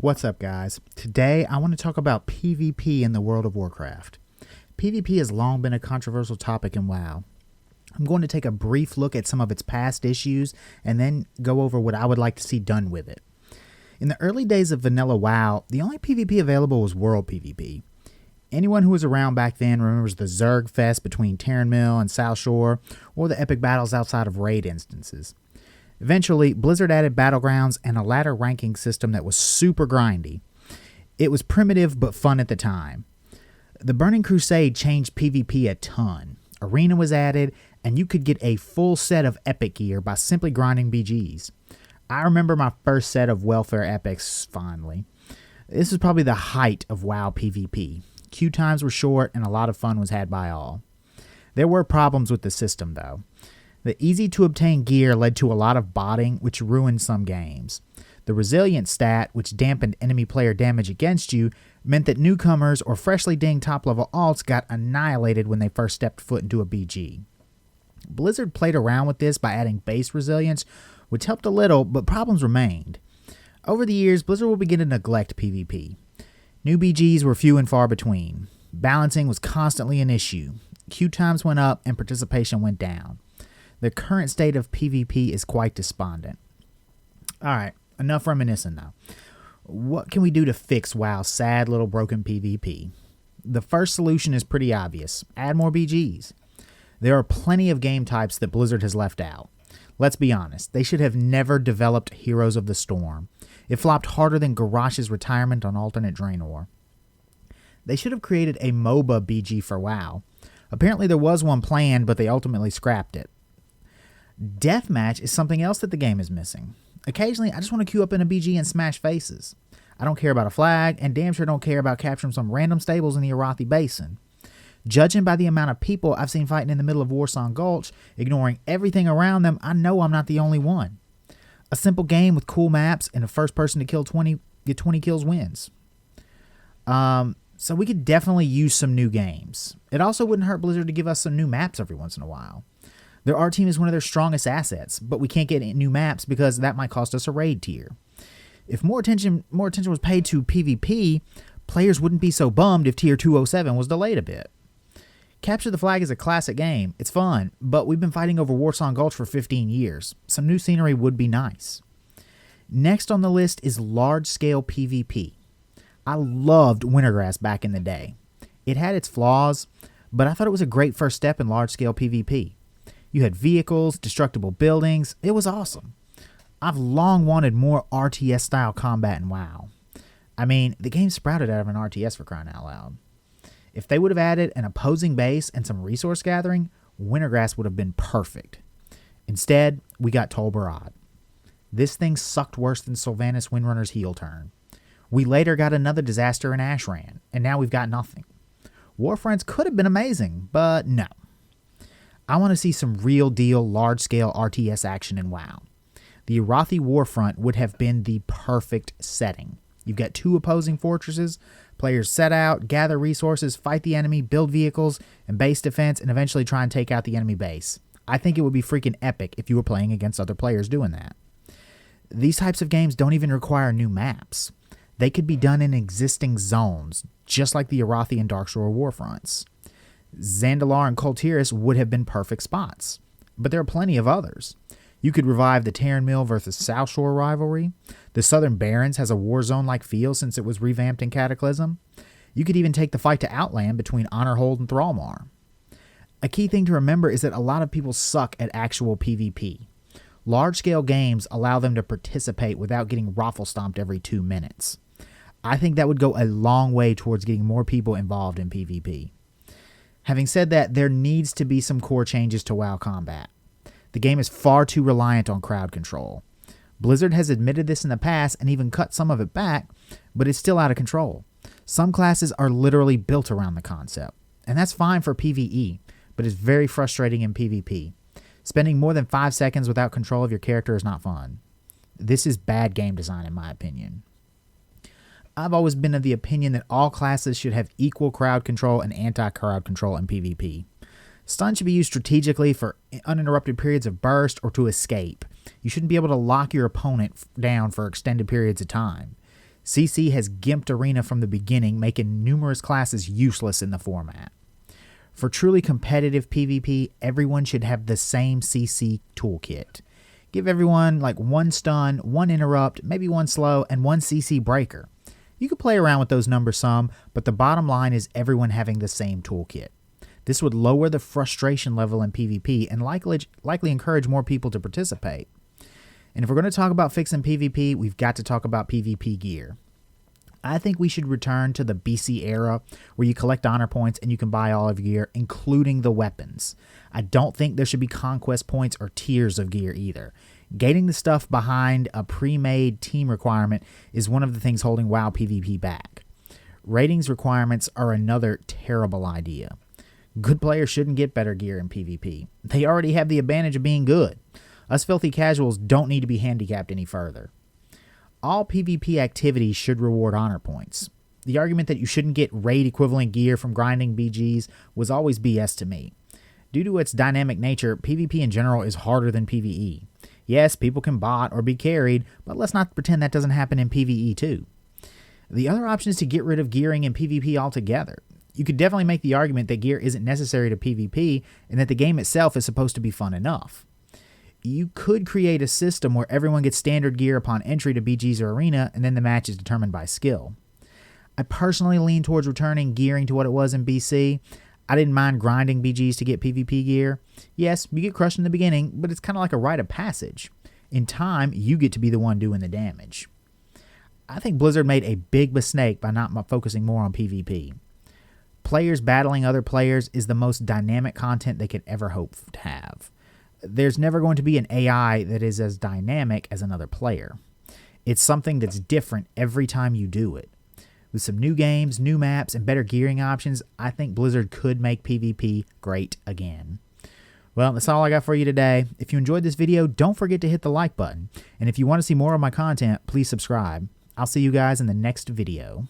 What's up, guys? Today I want to talk about PvP in the World of Warcraft. PvP has long been a controversial topic in WoW. I'm going to take a brief look at some of its past issues and then go over what I would like to see done with it. In the early days of vanilla WoW, the only PvP available was World PvP. Anyone who was around back then remembers the Zerg Fest between Terran Mill and South Shore, or the epic battles outside of raid instances. Eventually, Blizzard added Battlegrounds and a ladder ranking system that was super grindy. It was primitive but fun at the time. The Burning Crusade changed PvP a ton. Arena was added, and you could get a full set of epic gear by simply grinding BGs. I remember my first set of welfare epics fondly. This was probably the height of WoW PvP. Queue times were short, and a lot of fun was had by all. There were problems with the system, though. The easy-to-obtain gear led to a lot of botting, which ruined some games. The resilience stat, which dampened enemy player damage against you, meant that newcomers or freshly dinged top-level alts got annihilated when they first stepped foot into a BG. Blizzard played around with this by adding base resilience, which helped a little, but problems remained. Over the years, Blizzard will begin to neglect PvP. New BGs were few and far between. Balancing was constantly an issue. Queue times went up and participation went down. The current state of PvP is quite despondent. Alright, enough reminiscing now. What can we do to fix WoW's sad little broken PvP? The first solution is pretty obvious. Add more BGs. There are plenty of game types that Blizzard has left out. Let's be honest, they should have never developed Heroes of the Storm. It flopped harder than Garrosh's retirement on alternate Draenor. They should have created a MOBA BG for WoW. Apparently there was one planned, but they ultimately scrapped it. Deathmatch is something else that the game is missing. Occasionally, I just want to queue up in a BG and smash faces. I don't care about a flag, and damn sure don't care about capturing some random stables in the Arathi Basin. Judging by the amount of people I've seen fighting in the middle of Warsong Gulch, ignoring everything around them, I know I'm not the only one. A simple game with cool maps and a first person to get 20 kills wins. So we could definitely use some new games. It also wouldn't hurt Blizzard to give us some new maps every once in a while. Their art team is one of their strongest assets, but we can't get new maps because that might cost us a raid tier. If more attention was paid to PvP, players wouldn't be so bummed if Tier 207 was delayed a bit. Capture the Flag is a classic game. It's fun, but we've been fighting over Warsong Gulch for 15 years. Some new scenery would be nice. Next on the list is large-scale PvP. I loved Wintergrass back in the day. It had its flaws, but I thought it was a great first step in large-scale PvP. You had vehicles, destructible buildings. It was awesome. I've long wanted more RTS-style combat in WoW. I mean, the game sprouted out of an RTS for crying out loud. If they would have added an opposing base and some resource gathering, Wintergrass would have been perfect. Instead, we got Tol Barad. This thing sucked worse than Sylvanas Windrunner's heel turn. We later got another disaster in Ashran, and now we've got nothing. Warfronts could have been amazing, but no. I want to see some real deal large-scale RTS action in WoW. The Arathi Warfront would have been the perfect setting. You've got two opposing fortresses, players set out, gather resources, fight the enemy, build vehicles, and base defense, and eventually try and take out the enemy base. I think it would be freaking epic if you were playing against other players doing that. These types of games don't even require new maps. They could be done in existing zones, just like the Arathi and Darkshore Warfronts. Zandalar and Kultiris would have been perfect spots, but there are plenty of others. You could revive the Terran Mill versus South Shore rivalry. The Southern Barrens has a war zone-like feel since it was revamped in Cataclysm. You could even take the fight to Outland between Honorhold and Thrallmar. A key thing to remember is that a lot of people suck at actual PvP. Large-scale games allow them to participate without getting raffle-stomped every 2 minutes. I think that would go a long way towards getting more people involved in PvP. Having said that, there needs to be some core changes to WoW combat. The game is far too reliant on crowd control. Blizzard has admitted this in the past and even cut some of it back, but it's still out of control. Some classes are literally built around the concept, and that's fine for PvE, but it's very frustrating in PvP. Spending more than 5 seconds without control of your character is not fun. This is bad game design in my opinion. I've always been of the opinion that all classes should have equal crowd control and anti-crowd control in PvP. Stun should be used strategically for uninterrupted periods of burst or to escape. You shouldn't be able to lock your opponent down for extended periods of time. CC has gimped Arena from the beginning, making numerous classes useless in the format. For truly competitive PvP, everyone should have the same CC toolkit. Give everyone like one stun, one interrupt, maybe one slow, and one CC breaker. You could play around with those numbers some, but the bottom line is everyone having the same toolkit. This would lower the frustration level in PvP and likely encourage more people to participate. And if we're going to talk about fixing PvP, we've got to talk about PvP gear. I think we should return to the BC era where you collect honor points and you can buy all of your gear, including the weapons. I don't think there should be conquest points or tiers of gear either. Gating the stuff behind a pre-made team requirement is one of the things holding WoW PvP back. Ratings requirements are another terrible idea. Good players shouldn't get better gear in PvP. They already have the advantage of being good. Us filthy casuals don't need to be handicapped any further. All PvP activities should reward honor points. The argument that you shouldn't get raid equivalent gear from grinding BGs was always BS to me. Due to its dynamic nature, PvP in general is harder than PvE. Yes, people can bot or be carried, but let's not pretend that doesn't happen in PvE too. The other option is to get rid of gearing in PvP altogether. You could definitely make the argument that gear isn't necessary to PvP and that the game itself is supposed to be fun enough. You could create a system where everyone gets standard gear upon entry to BGs or Arena, and then the match is determined by skill. I personally lean towards returning gearing to what it was in BC. I didn't mind grinding BGs to get PvP gear. Yes, you get crushed in the beginning, but it's kind of like a rite of passage. In time, you get to be the one doing the damage. I think Blizzard made a big mistake by not focusing more on PvP. Players battling other players is the most dynamic content they could ever hope to have. There's never going to be an AI that is as dynamic as another player. It's something that's different every time you do it. With some new games, new maps, and better gearing options, I think Blizzard could make PvP great again. Well, that's all I got for you today. If you enjoyed this video, don't forget to hit the like button. And if you want to see more of my content, please subscribe. I'll see you guys in the next video.